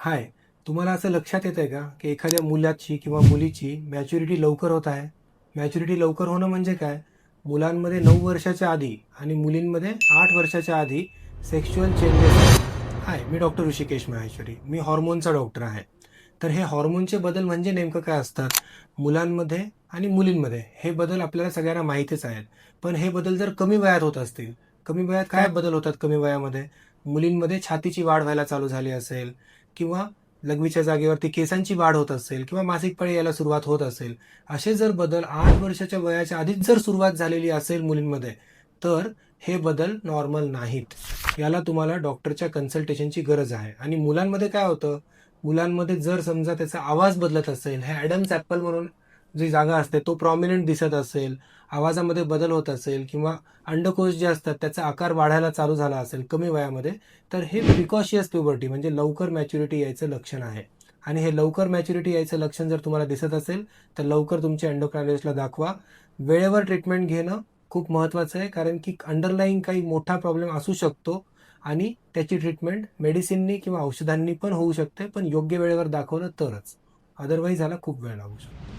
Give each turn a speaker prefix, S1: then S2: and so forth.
S1: हाय, तुम्हाला असं लक्षात येतंय का, की एखाद्या मुलाची किंवा मुलीची मॅच्युरिटी लवकर होत आहे? मॅच्युरिटी लवकर होणं म्हणजे काय? मुलांमध्ये 9 वर्षाच्या आधी आणि मुलींमध्ये 8 वर्षाच्या आधी सेक्शुअल चेंजेस होतात. हाय, मी डॉक्टर ऋषिकेश माहेश्वरी. मी हॉर्मोनचा डॉक्टर आहे. तर हे हॉर्मोनचे बदल म्हणजे नेमकं काय असतात? मुलांमध्ये आणि मुलींमध्ये हे बदल आपल्याला सगळ्यांना माहितीच आहेत. पण हे बदल जर कमी वयात होत असतील, कमी वयात काय बदल होतात कमी वयामध्ये? मुलींमध्ये छातीची वाढ व्हायला चालू झाली असेल किंवा लघवीच्या जागेवरती केसांची वाढ होत असेल किंवा मासिक पाळी यायला सुरुवात होत असेल, असे जर बदल 8 वर्षाच्या वयाच्या आधीच जर सुरुवात झालेली असेल मुलींमध्ये, तर हे बदल नॉर्मल नाहीत. याला तुम्हाला डॉक्टरच्या कन्सल्टेशनची गरज आहे. आणि मुलांमध्ये काय होतं, मुलांमध्ये जर समजा त्याचा आवाज बदलत असेल, हे ॲडम्स ॲपल म्हणून जी जागा असते तो प्रॉमिनंट दिसत असेल, आवाजामध्ये बदल होत असेल किंवा अंडकोश जे असतात त्याचा आकार वाढायला चालू झाला असेल कमी वयामध्ये, तर हे प्रिकॉशियस प्युबर्टी म्हणजे लवकर मॅच्युरिटी यायचं लक्षण आहे. आणि हे लवकर मॅच्युरिटी यायचं लक्षण जर तुम्हाला दिसत असेल, तर लवकर तुमच्या एंडोक्रायनॉलॉजिस्टला दाखवा. वेळेवर ट्रीटमेंट घेणं खूप महत्त्वाचं आहे, कारण की अंडरलाईंग काही मोठा प्रॉब्लेम असू शकतो आणि त्याची ट्रीटमेंट मेडिसिननी किंवा औषधांनी पण होऊ शकते, पण योग्य वेळेवर दाखवलं तरच. अदरवाईज ह्याला खूप वेळ लागू शकतो.